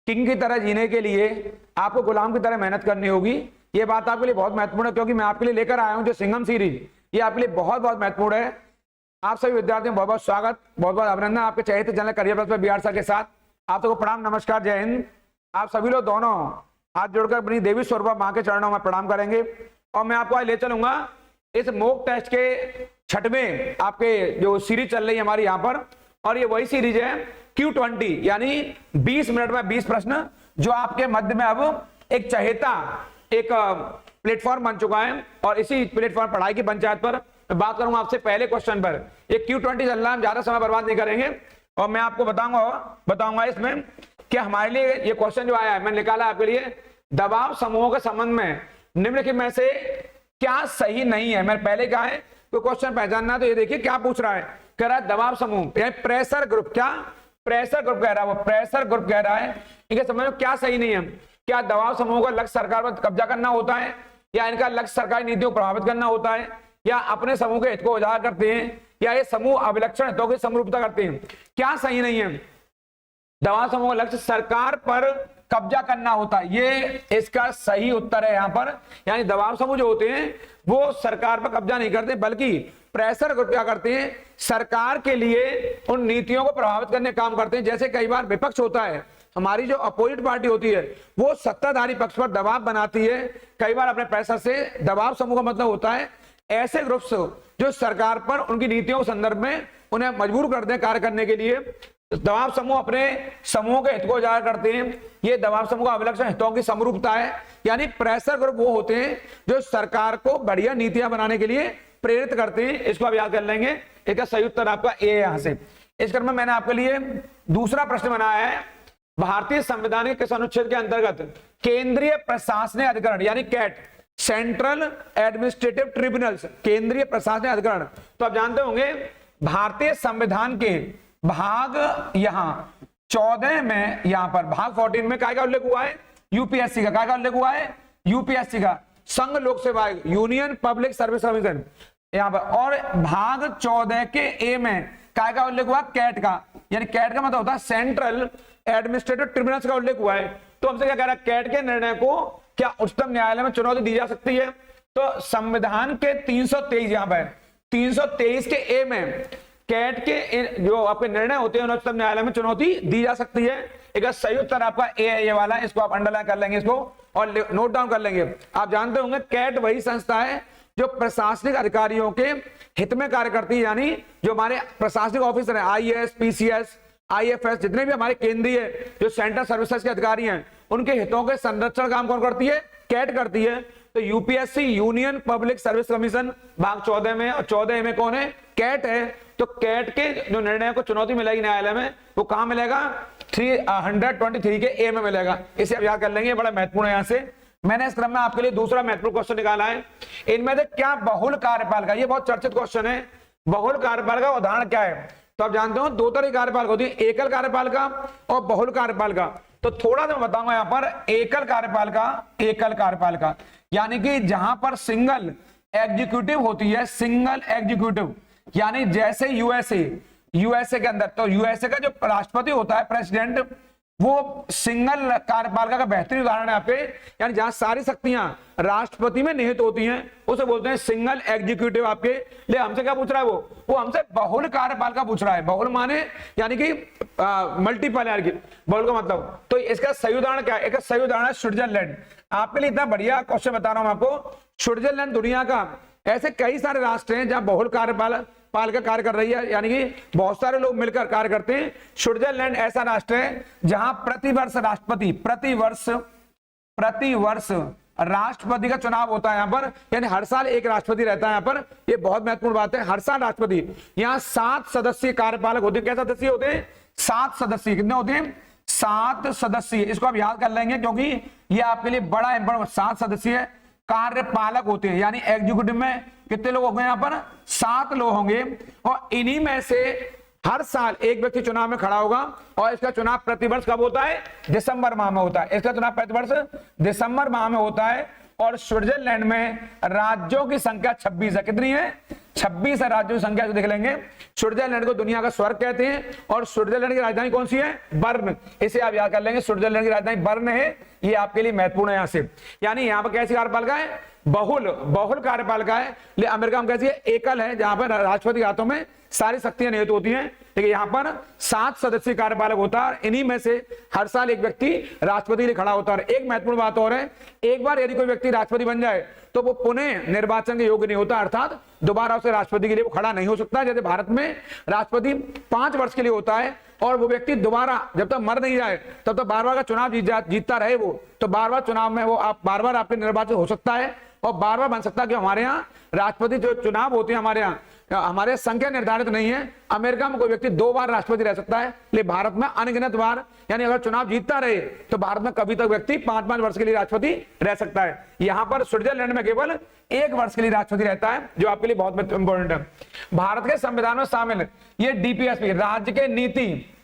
King की तरह जीने के लिए आपको गुलाम की तरह मेहनत करनी होगी। ये बात आपके लिए बहुत महत्वपूर्ण है, क्योंकि मैं आपके लिए लेकर आया हूं जो सिंघम सीरीज, ये आपके लिए बहुत बहुत महत्वपूर्ण है। आप सभी विद्यार्थियों बहुत बहुत स्वागत, बहुत बहुत अभिनंदन आपके चहेते channel career plus Bihar sir के साथ। आप सबको प्रणाम, नमस्कार, जय हिंद। आप सभी लोग दोनों हाथ जोड़कर अपनी देवी स्वरूपा मां के चरणों में प्रणाम करेंगे। और मैं आपको आज ले चलूंगा इस मॉक टेस्ट के छठवें आपके जो सीरीज चल रही है हमारी यहाँ पर, और ये वही सीरीज है Q20, यानी 20 मिनट में 20 प्रश्न, जो आपके मध्य में अब एक चहेता एक प्लेटफॉर्म बन चुका है। और इसी प्लेटफॉर्म पढ़ाई की पंचायत पर मैं बात करूंगा आपसे पहले क्वेश्चन पर। ये Q20 चल रहा है, हम ज्यादा समय बर्बाद नहीं करेंगे और मैं आपको बताऊंगा इसमें कि हमारे लिए ये क्वेश्चन जो आया है मैंने निकाला आपके लिए, दबाव समूहों के संबंध में निम्नलिखित में से क्या सही नहीं है। मैंने पहले कहा है कोई क्वेश्चन पहचानना, तो ये देखिए क्या पूछ रहा है। कह रहा है दबाव समूह प्रेशर ग्रुप, क्या प्रेशर ग्रुप कह रहा है, वो प्रेशर ग्रुप कह रहा है। इनके समझ में क्या सही नहीं है। क्या दबाव समूह का लक्ष्य सरकार पर कब्जा करना होता है, या इनका लक्ष्य सरकारी नीतियों को प्रभावित करना होता है, या अपने समूह के हित को उजागर करते हैं, या ये समूह अभिलक्षण हितों की समरूपता करते हैं। क्या सही नहीं है। दबाव समूह का लक्ष्य सरकार पर कब्जा करना होता है, ये इसका सही उत्तर है यहाँ पर। यानी दबाव समूह जो होते हैं वो सरकार पर कब्जा नहीं करते, बल्कि प्रेशर ग्रुप क्या करते हैं, सरकार के लिए उन नीतियों को प्रभावित करने का काम करते हैं। जैसे कई बार विपक्ष होता है, हमारी जो अपोजिट पार्टी होती है वो सत्ताधारी पक्ष पर दबाव बनाती है कई बार अपने प्रेशर से। दबाव समूह का मतलब होता है ऐसे ग्रुप्स जो सरकार पर उनकी नीतियों के संदर्भ में उन्हें मजबूर करते हैं कार्य करने के लिए। दबाव समूह अपने समूह के हित को उजागर करते हैं, ये दबाव समूह का अभिलक्षण हितों की समरूपता है। यानी प्रेशर ग्रुप वो होते हैं जो सरकार को बढ़िया नीतियां बनाने के लिए प्रेरित करते हैं। इसको आप याद कर लेंगे। इसका सही उत्तर आपका ए है। यहां से इस क्रम में मैंने आपके लिए दूसरा प्रश्न बनाया है। भारतीय संविधान के किस अनुच्छेद के अंतर्गत केंद्रीय प्रशासनिक अधिकरण यानी कैट, सेंट्रल एडमिनिस्ट्रेटिव ट्रिब्यूनल्स, केंद्रीय प्रशासनिक अधिकरण, तो आप जानते होंगे भारतीय संविधान के भाग यहां 14 में, यहां पर भाग 14 में काय का उल्लेख हुआ है, यूपीएससी का। काय का उल्लेख हुआ है, यूपीएससी का, संघ लोक सेवा आयोग, यूनियन पब्लिक सर्विस कमीशन यहां पर। और भाग 14 के ए में काय का उल्लेख हुआ, कैट का। यानी कैट का मतलब होता है सेंट्रल एडमिनिस्ट्रेटिव ट्रिब्यूनल्स का उल्लेख हुआ है। तो हमसे क्या कह रहा है, कैट के निर्णय को क्या उच्चतम न्यायालय में चुनौती दी जा सकती है। तो संविधान के 323 यहां पर 323 के ए में कैट के जो आपके निर्णय होते हैं उच्चतम न्यायालय में चुनौती दी जा सकती है। एक सही उत्तर आपका ए है, ये वाला। इसको आप अंडरलाइन कर लेंगे इसको और नोट डाउन कर लेंगे। आप जानते होंगे कैट वही संस्था है जो प्रशासनिक अधिकारियों के हित में कार्य करती है। यानी जो हमारे प्रशासनिक ऑफिसर हैं, आईएएस, पीसीएस, आईएफएस, जितने भी हमारे केंद्रीय जो सेंट्रल सर्विसेज के अधिकारी हैं, उनके हितों के संरक्षण काम कौन करती है, कैट करती है। तो UPSC union public service commission भाग 14 में, और 14 में कौन है, कैट है। तो कैट के जो निर्णय को चुनौती मिलेगी न्यायालय में, वो कहां मिलेगा, 323 के ए में मिलेगा। इसे आप याद कर लेंगे, बड़ा महत्वपूर्ण है। यहां से मैंने इस क्रम में आपके लिए दूसरा महत्वपूर्ण क्वेश्चन निकाला है। इनमें से क्या बहुल कार्यपालिका, ये बहुत चर्चित क्वेश्चन है, बहुल कार्यपालिका का उदाहरण क्या है। तो आप जानते हो दो तरह की कार्यपालिका होती है, एकल कार्यपालिका और बहुल कार्यपालिका। तो थोड़ा सा बताऊंगा यहाँ पर एकल कार्यपालिका यानी कि जहां पर सिंगल एग्जीक्यूटिव होती है, सिंगल एग्जीक्यूटिव, यानी जैसे यूएसए के अंदर, तो यूएसए का जो राष्ट्रपति होता है, प्रेसिडेंट, वो सिंगल कार्यपालिका का बेहतरीन उदाहरण है आपके। यानी जहां सारी शक्तियां राष्ट्रपति में निहित होती हैं, उसे बोलते हैं सिंगल एग्जीक्यूटिव आपके लिए। हमसे क्या पूछ रहा है वो हमसे बहुल कार्यपालिका पूछ रहा है। बहुल माने यानी कि मल्टीपल, यानी कि बहुल का मतलब। तो इसका सही उदाहरण क्या है, एक सही उदाहरण है स्विट्जरलैंड। आपके लिए इतना बढ़िया क्वेश्चन बता रहा हूं आपको। स्विट्जरलैंड दुनिया का ऐसे कई सारे राष्ट्र हैं जहां बहुल कार्यपालिका कार्य कर रही है, यानी कि बहुत सारे लोग मिलकर कार्य करते हैं। स्विट्जरलैंड ऐसा राष्ट्र है जहां प्रतिवर्ष राष्ट्रपति, प्रतिवर्ष राष्ट्रपति का चुनाव होता है यहाँ पर। यानी हर साल एक राष्ट्रपति रहता है यहाँ पर। ये बहुत महत्वपूर्ण बात है, हर साल राष्ट्रपति। यहाँ 7 सदस्यीय कार्यपालक होते हैं। क्या सदस्य होते हैं, 7 सदस्य। कितने होते हैं, 7 सदस्य। इसको आप याद कर लेंगे क्योंकि ये आपके लिए बड़ा इंपॉर्टेंट। 7 सदस्यीय कार्यपालक होते हैं, यानी एग्जीक्यूटिव में कितने लोग होंगे, यहाँ पर 7 लोग होंगे। और इन्हीं में से हर साल एक व्यक्ति चुनाव में खड़ा होगा, और इसका चुनाव प्रतिवर्ष कब होता है, दिसंबर माह में होता है। इसका चुनाव प्रतिवर्ष दिसंबर माह में होता है। और स्विट्जरलैंड में राज्यों की संख्या 26 है। कितनी है, 26 है राज्यों की संख्या, जो देख लेंगे। स्विट्जरलैंड को दुनिया का स्वर्ग कहते हैं, और स्विट्जरलैंड की राजधानी कौन सी है? बर्न। इसे आप याद कर लेंगे, स्विट्जरलैंड की राजधानी बर्न है। ये आपके लिए महत्वपूर्ण है। यहां से यानी यहाँ पर कैसी कार्यपालिका है? बहुल कार्यपालिका है। लेकिन अमेरिका में कैसी है? एकल है, जहां पर राष्ट्रपति के हाथों में सारी शक्तियां निहित होती हैं। लेकिन यहाँ पर 7 सदस्यीय कार्यपालक होता है, इन्हीं में से हर साल एक व्यक्ति राष्ट्रपति के लिए खड़ा होता है। एक महत्वपूर्ण बात और है, एक बार यदि कोई व्यक्ति राष्ट्रपति बन जाए तो वो पुनः निर्वाचन के योग्य नहीं होता, अर्थात दोबारा उसे राष्ट्रपति के लिए वो खड़ा नहीं हो सकता। जैसे भारत में राष्ट्रपति 5 वर्ष के लिए होता है, और वो व्यक्ति दोबारा जब तक मर नहीं जाए तब तक बार-बार का चुनाव जीतता रहे वो, तो बार-बार चुनाव में वो आप बार-बार आपके निर्वाचन हो सकता है और बार-बार बन सकता है। कि हमारे यहाँ राष्ट्रपति जो चुनाव होते हैं, हमारे संख्या निर्धारित नहीं है। अमेरिका में कोई व्यक्ति 2 बार राष्ट्रपति रह सकता है, लेकिन भारत में अनगिनत बार, यानी अगर चुनाव जीतता रहे तो भारत में कभी तक व्यक्ति 5-5 वर्ष के लिए राष्ट्रपति रह सकता है। यहाँ पर स्विट्जरलैंड में केवल 1 वर्ष के लिए राष्ट्रपति रहता है, जो आपके लिए बहुत इंपॉर्टेंट है। भारत के संविधान में शामिल ये डीपीएसपी, राज्य के नीति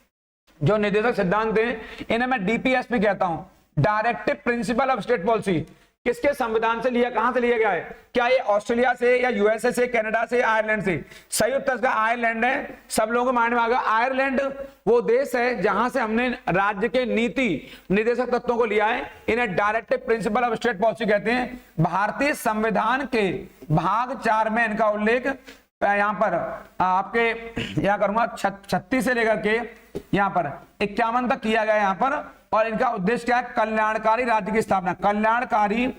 जो निर्देशक सिद्धांत हैं, इन्हें मैं डीपीएसपी कहता हूं, directive principle of state policy. किसके संविधान से लिया, कहां से लिया गया है? क्या ये ऑस्ट्रेलिया से या यूएसए से, कनाडा से, आयरलैंड से? सही उत्तर इसका आयरलैंड है। सब लोगों को माइंड में आ गया, आयरलैंड वो देश है जहां से हमने राज्य के नीति निर्देशक तत्वों को लिया है। इन्हें directive principle of state policy कहते हैं। भारतीय संविधान के भाग 4 में इनका उल्लेख यहाँ पर आपके यहाँ करूंगा 36 से लेकर के यहाँ पर 51 तक किया गया यहाँ पर। और इनका उद्देश्य क्या है? कल्याणकारी राज्य की स्थापना, कल्याणकारी,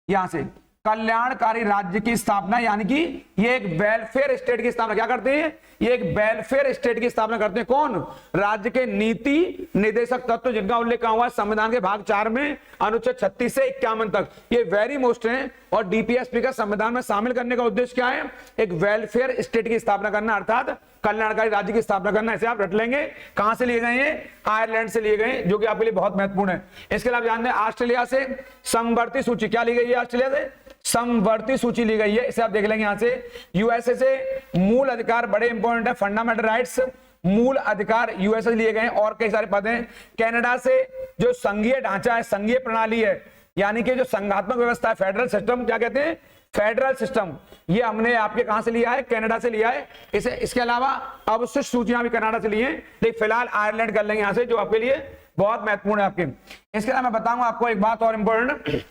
यहां से कल्याणकारी राज्य की स्थापना, यानी कि ये एक वेलफेयर स्टेट की स्थापना क्या करते हैं? ये एक वेलफेयर स्टेट की स्थापना करते हैं। कौन? राज्य के नीति निर्देशक तत्व, जिनका उल्लेख हुआ संविधान के भाग 4 में अनुच्छेद 36 से 51 तक। ये वेरी मोस्ट है। और डीपीएसपी का संविधान में शामिल करने का उद्देश्य क्या है? एक वेलफेयर स्टेट की स्थापना करना, अर्थात कल्याणकारी राज्य की स्थापना करना। ऐसे आप रट लेंगे। कहां से लिए गए हैं? आयरलैंड से लिए गए, जो कि आपके लिए बहुत महत्वपूर्ण है। इसके अलावा जानते हैं ऑस्ट्रेलिया से समवर्ती सूची, क्या ली गई है? ऑस्ट्रेलिया से समवर्ती सूची ली गई है, इसे आप देख लेंगे यहां से। यूएसए से मूल अधिकार, बड़े इंपॉर्टेंट है, फंडामेंटल राइट्स, मूल अधिकार यूएसए लिए गए हैं, और कई सारे पद हैं। कनाडा से जो संघीय ढांचा है, संघीय प्रणाली है, यानी कि जो संघात्मक व्यवस्था है, फेडरल सिस्टम, क्या कहते हैं? Federal system. ये हमने आपके कहां से लिया है? कनाडा से लिया है। इसके अलावा अवशिष्ट सूचियां भी कनाडा से ली हैं, लेकिन फिलहाल आयरलैंड कर लेंगे यहां से, जो आपके लिए बहुत महत्वपूर्ण है आपके। इसके अलावा मैं बताऊंगा आपको एक बात और इंपॉर्टेंट,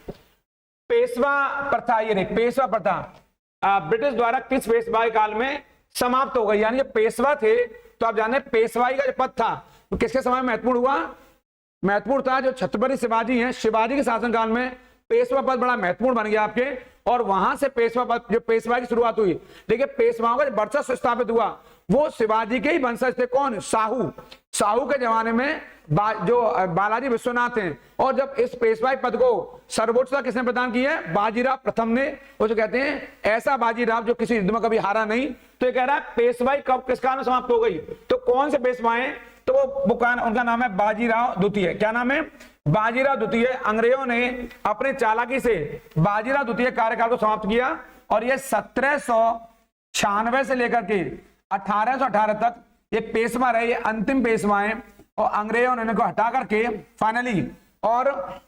पेशवा प्रथा। ये पेशवा प्रथा ब्रिटिश द्वारा किस पेशवाई काल में समाप्त हो गई? यानी पेशवा थे, तो आप जाने पेशवाई का जो पद था तो किसके समय में महत्वपूर्ण हुआ? महत्वपूर्ण था जो छत्रपति शिवाजी हैं, शिवाजी के शासनकाल में पेशवा पद बड़ा महत्वपूर्ण बन गया आपके, और वहां से पेशवा पद, जो पेशवाई की शुरुआत हुई। देखिए पेशवाओं का वर्चस्व स्थापित हुआ वो शिवाजी के ही वंशज थे। कौन? साहू। साहू के जमाने में जो बालाजी विश्वनाथ हैं, और जब इस पेशवाई पद को सर्वोच्चता किसने प्रदान की है? बाजीराव प्रथम ने। वो जो कहते हैं ऐसा बाजीराव जो किसी युद्ध में कभी हारा नहीं। तो ये कह रहा है पेशवाई कब किस काल में समाप्त हो गई? तो कौन से पेशवाएं? तो वो उनका नाम है बाजीराव द्वितीय। क्या नाम है? बाजीराव द्वितीय। अंग्रेजों ने अपने चालाकी से बाजीराव द्वितीय कार्यकाल को समाप्त किया, और ये 1796 से लेकर के 1818 तक ये पेशवा रहे, ये अंतिम पेशवाएं, और अंग्रेजों ने इनको हटा करके फाइनली, और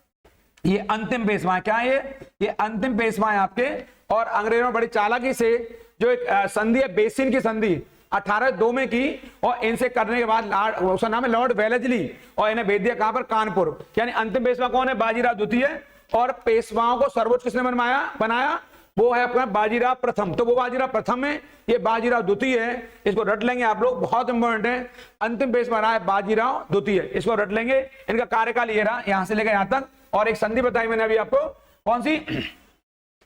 ये अंतिम पेशवाएं क्या है? ये अंतिम पेशवाएं आपके। और अंग्रेजों ने बड़ी चालाकी से जो एक संधि है, बेसिन की संधि 1802 में की, और इनसे करने के बाद उसका नाम है लॉर्ड वेलेस्ली, और इन्हें भेज दिया कहां पर? कानपुर। यानी अंतिम पेशवा कौन है? बाजीराव द्वितीय। और पेशवाओं को सर्वोच्च किसने बनाया? वो है अपना बाजीराव प्रथम। तो वो बाजीराव प्रथम है, ये बाजीराव द्वितीय है। इसको रट लेंगे आप लोग, बहुत इंपॉर्टेंट है। अंतिम पेशवा रहा है बाजीराव द्वितीय, इसको रट लेंगे। इनका कार्यकाल ये रहा, यहां से लेकर यहां तक। और एक संधि बताई मैंने अभी आपको, कौन सी?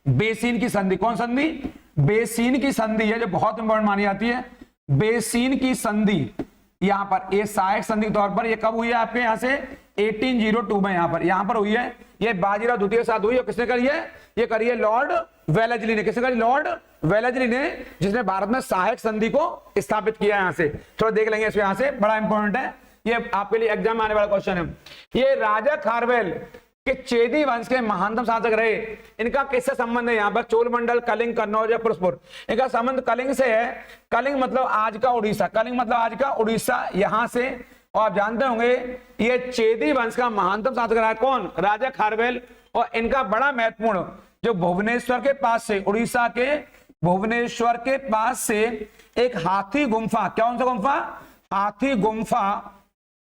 बेसिन की संधि। कौन संधि? बेसिन की संधि है, जो बहुत इंपॉर्टेंट मानी जाती है। बेसिन की संधि यहां पर, ये सहायक संधि के तौर पर, ये कब हुई है आपके? यहां से 1802 में यहां पर हुई है। ये बाजीराव द्वितीय के साथ हुई, और किसने करी है? ये करी है लॉर्ड वेलेस्ली ने। किसने करी? लॉर्ड वेलेस्ली ने, जिसने भारत में सहायक संधि को स्थापित किया। यहां से थोड़ा देख लेंगे इसको, यहां से बड़ा इंपॉर्टेंट है, ये आपके लिए एग्जाम में आने वाला क्वेश्चन है। ये राजा खारवेल के चेदी वंश के महानतम शासक रहे। इनका किससे संबंध है? यहाँ पर चोलमंडल, कलिंग, कन्नौज या पुरस्पुर। इनका संबंध कलिंग से है। कलिंग मतलब आज का उड़ीसा, कलिंग मतलब आज का उड़ीसा, यहां से। और आप जानते होंगे ये चेदी वंश का महानतम शासक रहा है। कौन? राजा खारवेल। और इनका बड़ा महत्वपूर्ण, जो भुवनेश्वर के पास से, उड़ीसा के भुवनेश्वर के पास से एक हाथी गुम्फा, कौन सा गुम्फा, हाथी गुम्फा,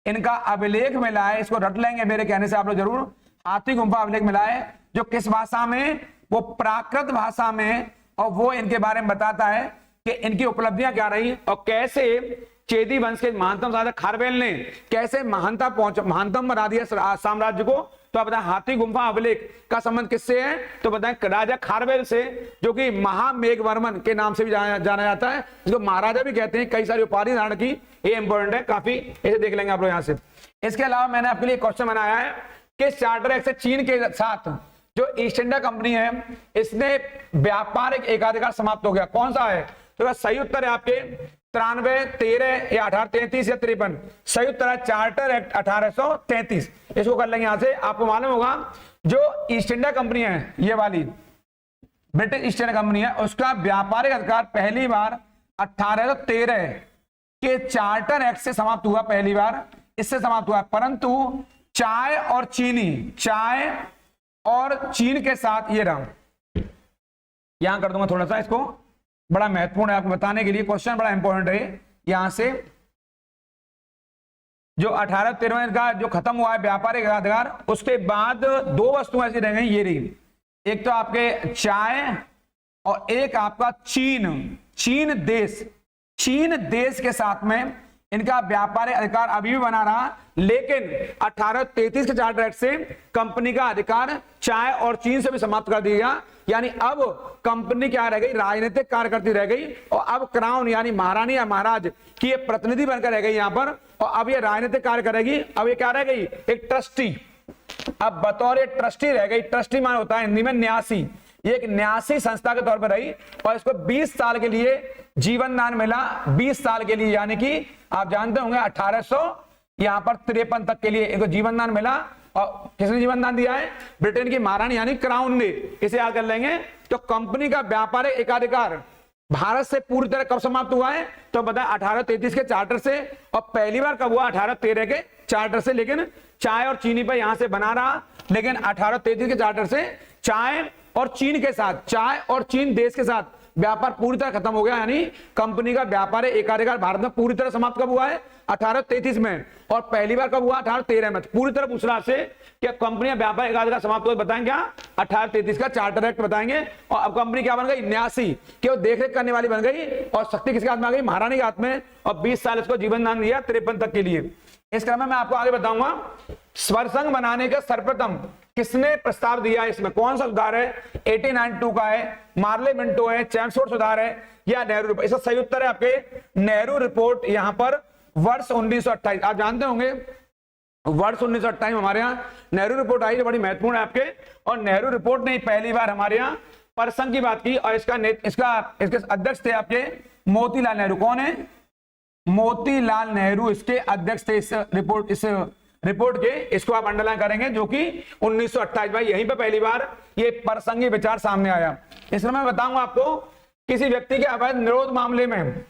इनका अभिलेख मिला है। इसको रट लेंगे मेरे कहने से आप लोग जरूर। हाथी गुम्फा अभिलेख मिला है, जो किस भाषा में, वो प्राकृत भाषा में, और वो इनके बारे में बताता है कि इनकी उपलब्धियां क्या रही और कैसे चेदी वंश के महानतम शासक खारवेल ने कैसे महानतम बना दिया साम्राज्य को। तो आप बताएं हाथी गुम्फा अभिलेख का संबंध किससे है, तो बताएं राजा खारवेल से, जो कि महामेघवर्मन के नाम से भी जाना जाता है, इसको महाराजा भी कहते हैं, कई सारी उपाधि धारण की, ये इंपॉर्टेंट है काफी, इसे देख लेंगे आप लोग यहां से। इसके अलावा मैंने आपके लिए क्वेश्चन बनाया है कि चार्टर एक्ट से चीन के साथ जो ईस्ट इंडिया कंपनी है, इसने व्यापारिक एकाधिकार समाप्त हो गया, कौन सा है, तो सही उत्तर है आपके 93, 13 या 1833 या 53। सही उत्तर है चार्टर एक्ट 1833। इसको कर लेंगे यहां से। आपको मालूम होगा जो ईस्ट इंडिया कंपनी है, ये वाली ब्रिटिश ईस्ट इंडिया कंपनी है, उसका व्यापारिक अधिकार पहली बार 1813 के चार्टर एक्ट से समाप्त हुआ, पहली बार इससे समाप्त हुआ। परंतु चाय और चीन के साथ, ये रहा, यहां कर दूंगा थोड़ा सा, इसको बड़ा महत्वपूर्ण है आपको बताने के लिए, क्वेश्चन बड़ा इंपॉर्टेंट है। यहां से जो 1853 का जो खत्म हुआ है व्यापारिक अधिकार, उसके बाद दो वस्तुएं ऐसी रह गई, ये रही, एक तो आपके चाय और एक आपका चीन देश के साथ में इनका व्यापारिक अधिकार अभी भी बना रहा, लेकिन 1833 के चार्टर एक्ट से कंपनी का अधिकार चाय और चीन से भी समाप्त कर दिया। यानी अब कंपनी क्या रह गई, राजनीतिक कार्य करती रह गई, और अब क्राउन यानी महारानी या महाराज की ये प्रतिनिधि बनकर रह गई यहां पर, और अब ये राजनीतिक कार्य करेगी। अब ये क्या रह गई, एक ट्रस्टी, अब बतौर ट्रस्टी रह गई। ट्रस्टी मान होता है हिंदी में न्यासी, ये एक न्यासी संस्था के तौर पर रही, और इसको 20 साल के लिए जीवन दान मिला, 20 साल के लिए, यानी कि आप जानते होंगे 1853 तक के लिए इनको जीवन दान मिला। और किसने जीवन दान दिया है, ब्रिटेन की महारानी यानी क्राउन ने, इसे याद कर लेंगे। तो कंपनी का व्यापारिक एकाधिकार भारत से पूरी तरह कब समाप्त हुआ है, तो बताएं 1833 के चार्टर से, और पहली बार कब हुआ, 1813 के चार्टर से। लेकिन चाय और चीनी पर यहां से बना रहा, लेकिन 1833 के चार्टर से चाय और चीन के साथ, चाय और चीन देश के साथ व्यापार पूरी तरह खत्म हो गया। यानी कंपनी का व्यापारिक एकाधिकार भारत में पूरी तरह समाप्त कब हुआ है, 1833 में, और पहली बार कब हुआ, 1813 में। पूरी तरह पूछ रहा आपसे कि कंपनी का व्यापारिक एकाधिकार समाप्त हुआ, बताएंगे क्या, 1833 का चार्टर एक्ट बताएंगे। और अब कंपनी क्या बन गई, न्यासी, कि वो देखरेख करने वाली बन गई, और शक्ति किसके हाथ में आ गई, महारानी के हाथ में, और 20 साल इसको जीवन दान दिया 53 तक के लिए। इस क्रम में मैं आपको आगे बताऊंगा स्वर संघ बनाने का सर्वप्रथम किसने प्रस्ताव दिया, इसमें कौन सा सुधार है, 1892 का है, मार्ले मिंटो है, चैम्सफोर्ड सुधार है, या नेहरू रिपोर्ट। इसका सही उत्तर है आपके नेहरू रिपोर्ट, यहां पर वर्ष 1928। आप जानते होंगे वर्ष 1928 हमारे यहाँ नेहरू रिपोर्ट आई, जो बड़ी महत्वपूर्ण है आपके, और नेहरू रिपोर्ट ने पहली बार हमारे यहाँ परसंघ की बात की, और इसके अध्यक्ष थे आपके मोतीलाल नेहरू। कौन है, मोतीलाल नेहरू इसके अध्यक्ष थे इस रिपोर्ट के। इसको आप अंडरलाइन करेंगे, जो कि 1928 भाई यहीं पे पहली बार ये परसंघीय विचार सामने आया। इसमें मैं बताऊंगा आपको किसी व्यक्ति के अवैध निरोध मामले में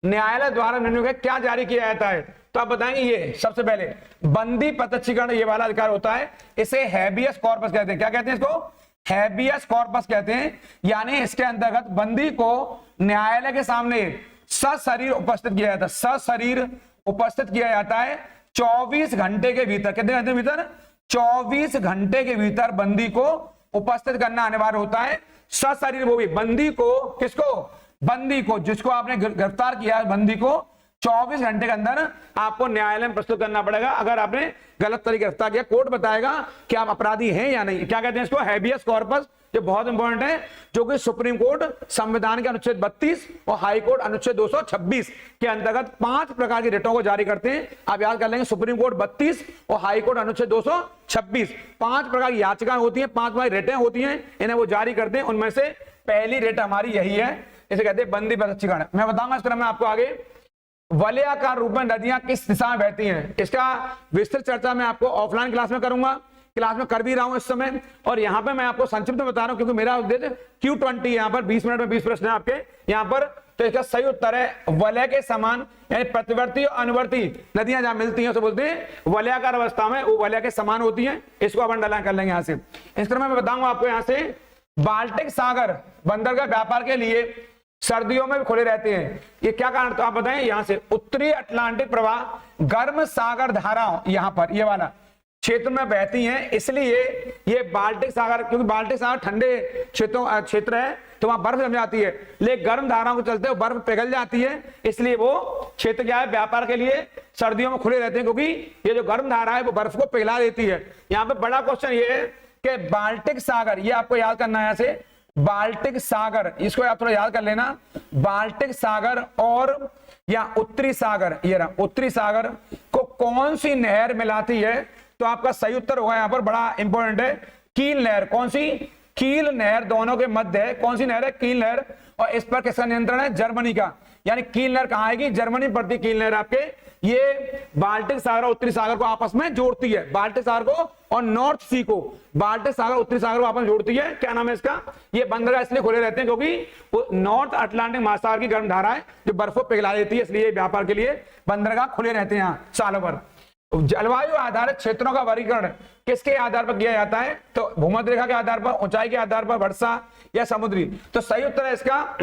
न्यायालय द्वारा निर्णय क्या जारी किया जाता है, तो आप बताएंगे ये सबसे पहले बंदी प्रत्यक्षीकरण, ये वाला अधिकार होता है, इसे हैबियस कॉर्पस कहते हैं। क्या कहते हैं इसको, हैबियस कॉर्पस कहते हैं। यानी इसके अंतर्गत बंदी को न्यायालय के सामने सशरीर उपस्थित किया जाता है, सशरीर उपस्थित किया जाता है 24 घंटे के भीतर। कितने घंटे के भीतर, 24 घंटे के भीतर बंदी को उपस्थित करना अनिवार्य होता है, सशरीर। वो भी बंदी को, किसको, बंदी को, जिसको आपने गिरफ्तार किया है, बंदी को 24 घंटे के अंदर आपको न्यायालय में प्रस्तुत करना पड़ेगा। अगर आपने गलत तरीके गिरफ्तार किया, कोर्ट बताएगा कि आप अपराधी हैं या नहीं। क्या कहते हैं इसको, हैबियस कॉर्पस, जो बहुत इंपॉर्टेंट है, जो कि सुप्रीम कोर्ट संविधान के अनुच्छेद 32 और हाई कोर्ट अनुच्छेद 226 के अंतर्गत 5 प्रकार की रिटों को जारी करते हैं। आप याद कर लेंगे, सुप्रीम कोर्ट 32 और हाई कोर्ट अनुच्छेद 226, 5 प्रकार की याचिकाएं होती हैं, 5 प्रकार की रिटें होती हैं, इन्हें वो जारी करते हैं। उनमें से पहली रिट हमारी यही है, इसे कहते हैं बंदी प्रत्यक्षीकरण। मैं बताऊंगा इस क्रम में आपको आगे वलयाकार रूप में नदियां किस दिशा में बहती हैं, इसका विस्तृत चर्चा मैं आपको ऑफलाइन क्लास में करूंगा, क्लास में कर भी रहा हूं इस समय, और यहां पे मैं आपको संक्षिप्त में बता रहा हूं, क्योंकि मेरा उद्देश्य Q20 यहां पर 20 मिनट में 20 प्रश्न है आपके यहां पर। तो इसका सही उत्तर है वलय के समान, यानी प्रतिवर्ती और अनुवर्ती नदियां जहां मिलती हैं उसे बोलते हैं वलयाकार अवस्था में, वो वलय के समान होती हैं। इसको आप अंडरलाइन कर लेंगे यहां से। इस क्रम में मैं बताऊंगा आपको यहां से बाल्टिक सागर बंदरगाह व्यापार के लिए सर्दियों में भी खुले रहते हैं। ये क्या कारण, तो आप बताएं। यहां से उत्तरी अटलांटिक प्रवाह गर्म सागर धारा यहां पर ये वाला क्षेत्र में बहती हैं, इसलिए ये बाल्टिक सागर, क्योंकि बाल्टिक सागर ठंडे क्षेत्र है तो वहां बर्फ जम जाती है, लेकिन गर्म धाराओं के चलते वो बर्फ पिघल जाती है, इसलिए वो क्षेत्र क्या है, व्यापार के लिए सर्दियों में खुले रहते हैं, क्योंकि ये जो गर्म धारा है वो बर्फ को पिघला देती है। यहाँ पे बड़ा क्वेश्चन ये है कि बाल्टिक सागर, ये आपको याद करना है यहाँ से, बाल्टिक सागर, इसको आप थोड़ा याद कर लेना। बाल्टिक सागर और या उत्तरी सागर, ये रहा उत्तरी सागर को कौन सी नहर मिलाती है, तो आपका सही उत्तर होगा यहाँ पर, बड़ा इंपॉर्टेंट है, कील नहर। कौन सी, कील नहर दोनों के मध्य है। कौन सी नहर है, कील नहर। और इस पर किसका नियंत्रण है, जर्मनी का। यानी कील नहर कहां आएगी, जर्मनी पड़ती कील नहर आपके। ये बाल्टिक सागर और उत्तरी सागर को आपस में जोड़ती है, बाल्टिक सागर को और नॉर्थ सी को, बाल्टिक सागर उत्तरी सागर को आपस में जोड़ती है। क्या नाम है इसका, ये बंदरगाह इसलिए खुले रहते हैं क्योंकि नॉर्थ अटलांटिक महासागर की गर्म धारा है जो बर्फ को पिघला देती है, इसलिए व्यापार के लिए बंदरगाह खुले रहते हैं यहाँ सालों भर। जलवायु आधारित क्षेत्रों का वर्गीकरण किसके आधार पर किया जाता है, तो भूमध्य रेखा के आधार पर, ऊंचाई के आधार पर, वर्षा या समुद्री। तो सही उत्तर है इसका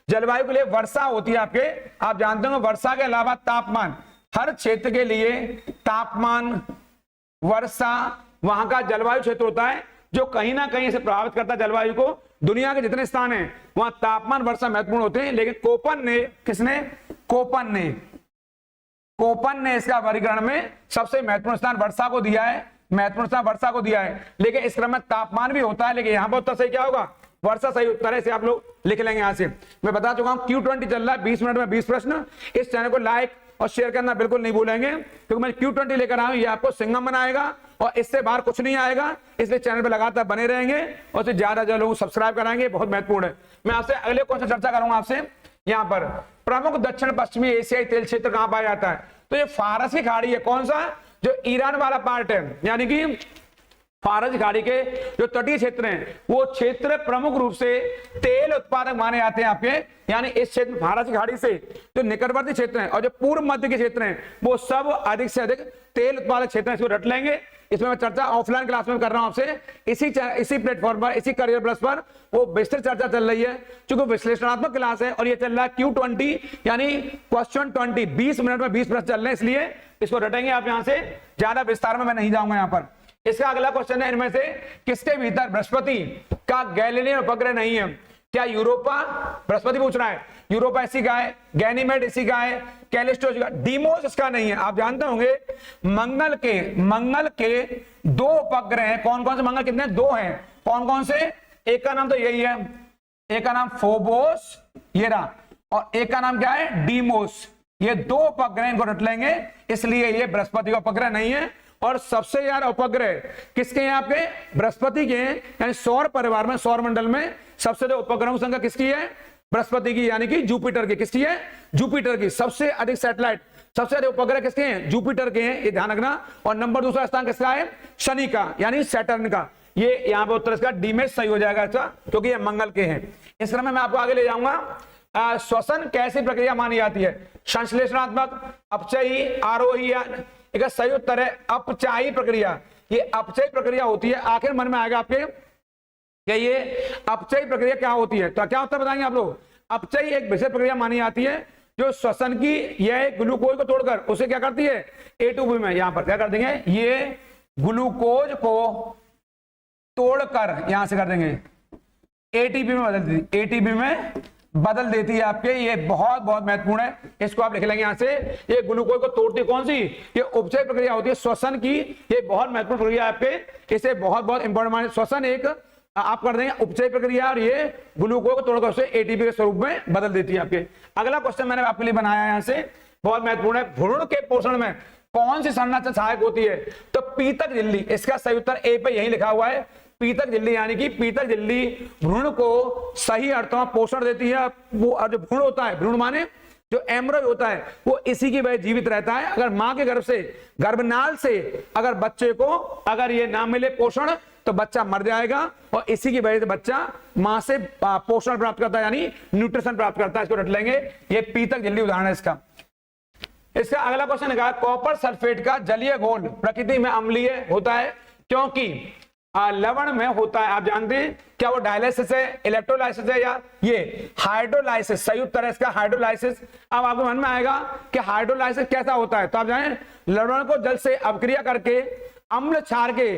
जलवायु के लिए वर्षा होती है आपके। आप जानते हो वर्षा के अलावा तापमान, हर क्षेत्र के लिए तापमान, वर्षा, वहां का जलवायु क्षेत्र होता है जो कहीं ना कहीं से प्रभावित करता है जलवायु को। दुनिया के जितने स्थान हैं वहां तापमान, वर्षा महत्वपूर्ण होते हैं, लेकिन कोपन ने, किसने, कोपन ने इसका वर्गीकरण में सबसे महत्वपूर्ण स्थान वर्षा को दिया है, महत्वपूर्ण स्थान वर्षा को दिया है। लेकिन इस क्रम में तापमान भी होता है, लेकिन यहां पर उत्तर सही क्या होगा, वर्षा सही उत्तर है। इसे आप लोग लिख लेंगे। यहां से मैं बता चुका हूं Q20 चल रहा है, 20 मिनट में 20 प्रश्न। इस चैनल को लाइक और शेयर करना बिल्कुल नहीं भूलेंगे, क्योंकि मैं Q20 लेकर आया हूं, ये आपको सिंघम बनाएगा और इससे बाहर कुछ नहीं आएगा। इसलिए चैनल पर लगातार बने रहेंगे और इसे ज्यादा लोग सब्सक्राइब कराएंगे, बहुत महत्वपूर्ण है। मैं आपसे अगले क्वेश्चन चर्चा करूंगा आपसे। यहाँ पर प्रमुख दक्षिण पश्चिमी एशियाई तेल क्षेत्र कहां पाया जाता है, तो ये फारस की खाड़ी है। कौन सा, जो ईरान वाला पार्ट है, यानी कि फारस खाड़ी के जो तटीय क्षेत्र हैं वो क्षेत्र प्रमुख रूप से तेल उत्पादक माने जाते हैं आपके। यानी इस क्षेत्र फारस की खाड़ी से जो निकटवर्ती क्षेत्र हैं और जो पूर्व मध्य के क्षेत्र हैं वो सब अधिक से अधिक तेल उत्पादक क्षेत्र हैं। इसको रट लेंगे। इसमें मैं चर्चा ऑफलाइन क्लास में कर रहा हूं आपसे, इसी प्लेटफॉर्म पर, इसी करियर प्लस पर वो विस्तृत चर्चा चल रही है, क्योंकि विश्लेषणात्मक क्लास है और ये चल रहा है Q20 यानी क्वेश्चन 20, 20 मिनट में 20 प्रश्न चल रहे हैं, इसलिए इसको रटेंगे आप। यहां से ज्यादा विस्तार में मैं नहीं जाऊंगा यहाँ पर। इसका अगला क्वेश्चन है, इनमें से किसके भीतर बृहस्पति का गैलीलियन उपग्रह नहीं है, क्या यूरोपा, बृहस्पति पूछ रहा है, यूरोपा इसी का है, गैनीमेड इसी का है, कैलिस्टो इसी का, डीमोस इसका नहीं है। आप जानते होंगे मंगल के 2 उपग्रह हैं। कौन कौन से मंगल, कितने, 2 हैं। कौन कौन से, एक का नाम तो यही है, एक का नाम फोबोस, ये रहा, और एक का नाम क्या है, डीमोस। ये 2 उपग्रह, इनको रट लेंगे, इसलिए ये बृहस्पति का उपग्रह नहीं है। और सबसे ज्यादा उपग्रह किसके हैं आपके, बृहस्पति के हैं। यानी सौर परिवार में, सौर मंडल में सबसे ज्यादा उपग्रहों की संख्या किसकी है, बृहस्पति की, यानी कि जुपिटर की। किसकी है, जुपिटर की। सबसे अधिक सैटेलाइट, सबसे अधिक उपग्रह किसके हैं, जुपिटर के हैं, ये ध्यान रखना। और नंबर दूसरा स्थान किसका है, शनि का, यानी सैटर्न का। ये यहाँ पे उत्तर इसका डीमेश सही हो जाएगा अच्छा, क्योंकि ये मंगल के हैं। इस क्रम में मैं आपको आगे ले जाऊंगा। श्वसन कैसी प्रक्रिया मानी जाती है, संश्लेषणात्मक, अपचयी, आरोही, एक सही उत्तर है अपचायी प्रक्रिया। ये अपचयी प्रक्रिया होती है। आखिर मन में आएगा आपके कि ये अपचयी प्रक्रिया क्या होती है, तो क्या उत्तर बताएंगे आप लोग। अपचयी एक विशेष प्रक्रिया मानी जाती है जो श्वसन की, यह ग्लूकोज को तोड़कर उसे क्या करती है, A2B में, यहां पर क्या कर देंगे, ये ग्लूकोज को तोड़कर यहां से कर देंगे ATP में बदल देती, ATP में बदल देती है आपके। ये बहुत बहुत महत्वपूर्ण है, इसको आप लिख लेंगे यहां से। ये ग्लूकोज को तोड़ती कौन सी, ये उपचय प्रक्रिया होती है श्वसन की। ये बहुत महत्वपूर्ण प्रक्रिया है आपके, इसे बहुत बहुत इंपॉर्टेंट माने। श्वसन एक आप कर देंगे उपचय प्रक्रिया, और ये ग्लूकोज को तोड़कर उसे ATP के स्वरूप में बदल देती है आपके। अगला क्वेश्चन मैंने आपके लिए बनाया यहां से, बहुत महत्वपूर्ण है। भ्रूण के पोषण में कौन सी संरचना सहायक होती है, तो पीतक झिल्ली। इसका सही उत्तर ए पे यही लिखा हुआ है, पीतक झिल्ली। यानी कि पीतक झिल्ली भ्रूण को सही अर्थों में पोषण देती है। वो जो भ्रूण होता है, भ्रूण माने जो एम्ब्रियो होता है, वो इसी की वजह जीवित रहता है। अगर मां के गर्भ से, गर्भनाल से अगर बच्चे को अगर ये ना मिले पोषण, तो बच्चा मर जाएगा। और इसी की वजह से बच्चा मां से पोषण प्राप्त करता है, यानी न्यूट्रिशन प्राप्त करता है। इसको रट लेंगे, ये पीतक झिल्ली उदाहरण है इसका। इसका अगला क्वेश्चन है, कॉपर सल्फेट का जलीय घोल प्रकृति में अम्लीय होता है क्योंकि लवण में होता है। आप जानते हैं क्या वो डायलिसिस है, इलेक्ट्रोलाइसिस है, या ये हाइड्रोलाइसिस? सही उत्तर है इसका हाइड्रोलाइसिस। अब आपके मन में आएगा कि हाइड्रोलाइसिस कैसा होता है, तो आप जाने लवण को जल से अपक्रिया करके अम्ल क्षार के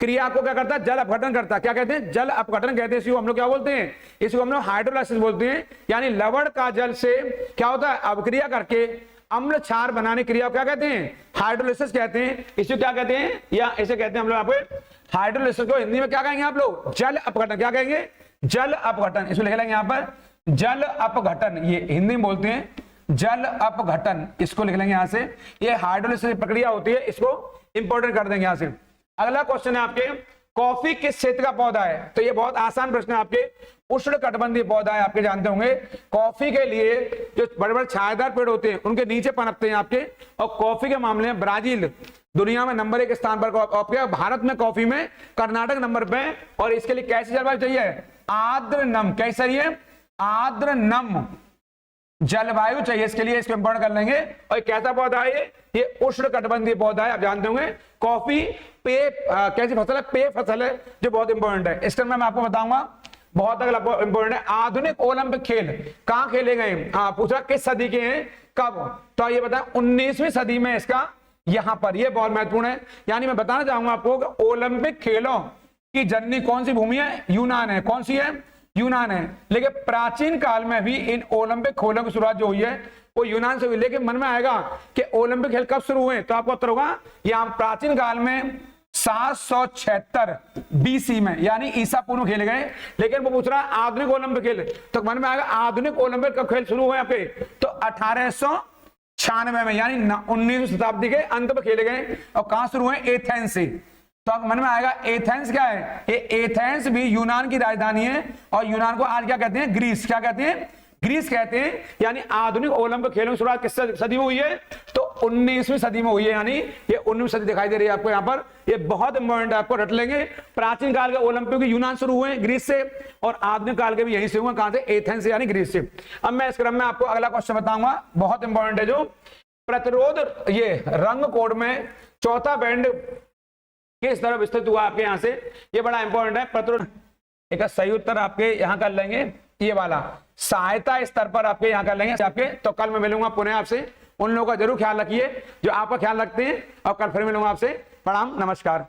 क्रिया को क्या करता है, जल अपघटन करता है। क्या कहते हैं? जल अपघटन कहते हैं। इसको हम लोग क्या बोलते हैं? इसको हम लोग हाइड्रोलाइसिस बोलते हैं। यानी लवण का जल से क्या होता है, अपक्रिया करके अम्ल क्षार बनाने क्रिया क्या कहते हैं? हाइड्रोलाइसिस कहते हैं। इसे क्या कहते हैं, या इसे कहते हैं हम लोग यहाँ हाइड्रोलाइसिस को हिंदी में क्या कहेंगे आप लोग? जल अपघटन। क्या कहेंगे? जल अपघटन। इसको लिख लेंगे यहाँ पर जल अपघटन, ये हिंदी में बोलते हैं जल अपघटन। इसको लिख लेंगे यहाँ से। ये हाइड्रोलाइसिस प्रक्रिया होती है, इसको इंपोर्टेंट कर देंगे यहाँ से। अगला क्वेश्चन है आपके, कॉफी किस क्षेत्र का पौधा है? तो ये बहुत आसान प्रश्न है आपके, उष्ण कटिबंधीय पौधा है, आपके जानते होंगे। कॉफी के लिए जो बड़े बड़े छायादार पेड़ होते हैं उनके नीचे पनपते हैं आपके। और कॉफी के मामले में ब्राजील दुनिया में नंबर 1 स्थान पर, आपके भारत में कॉफी में कर्नाटक नंबर पे। और इसके लिए कैसी जलवायु चाहिए? आर्द्र नम। कैसी चाहिए? आर्द्र नम जलवायु चाहिए इसके लिए। इसको इंपोर्टेंट कर लेंगे। और कैसा पौधा है ये उष्ण कटिबंधीय पौधा है, आप जानते होंगे। कॉफी पेय कैसी फसल है? पेय फसल है, जो बहुत इंपॉर्टेंट है। इसके मैं आपको बताऊंगा, बहुत अगला इंपॉर्टेंट है। आधुनिक ओलंपिक खेल कहां खेले गए? पूछा किस सदी के हैं, कब? तो ये बताएं 19वीं सदी में इसका यहां पर, ये बहुत महत्वपूर्ण है। यानी मैं बताना चाहूंगा आपको कि ओलंपिक खेलों की जननी कौन सी भूमि है? यूनान है। कौन सी है? यूनान है। लेकिन प्राचीन काल में भी इन ओलंपिक खेलों की शुरुआत जो हुई है वो यूनान से हुई। लेकिन मन में आएगा कि ओलंपिक खेल कब शुरू हुए, तो आपको उत्तर होगा यहां प्राचीन काल में 776 बीसी में, यानी ईसा पूर्व खेले गए। लेकिन वो पूछ रहा है आधुनिक ओलंपिक खेल, तो मन में आएगा आधुनिक ओलंपिक का खेल शुरू हुए पे तो 1896 में, यानी 19वीं शताब्दी के अंत में खेले गए। और कहां शुरू हुए? एथेंस से। तो अब मन में आएगा एथेंस क्या है? ये एथेंस भी यूनान की राजधानी है। और यूनान को आज क्या कहते हैं? ग्रीस। क्या कहते हैं? ग्रीस कहते हैं। यानी आधुनिक ओलंपिक खेलों की शुरुआत किस सदी में हुई है? तो 19वीं सदी में हुई है। यानी ये 19वीं सदी दिखाई दे रही है आपको यहाँ पर। ये बहुत इंपॉर्टेंट है, आपको रट लेंगे। प्राचीन काल के ओलंपिक यूनान शुरू हुए ग्रीस से, और आधुनिक काल के भी यहीं से हुए। कहां से? एथेंस से, यानी ग्रीस से। अब मैं इस क्रम में आपको अगला क्वेश्चन बताऊंगा, बहुत इंपॉर्टेंट है, जो प्रतिरोध ये रंग कोड में चौथा बैंड किस तरफ स्थित हुआ आपके यहां से, ये बड़ा इंपॉर्टेंट है। प्रतिरोध एक सही उत्तर आपके यहां कर लेंगे, ये वाला सहायता स्तर पर आपके यहां कर लेंगे आपके। तो कल मैं मिलूंगा पुनः आपसे। उन लोगों का जरूर ख्याल रखिए जो आपका ख्याल रखते हैं, और कल फिर मिलूंगा आपसे। प्रणाम, नमस्कार।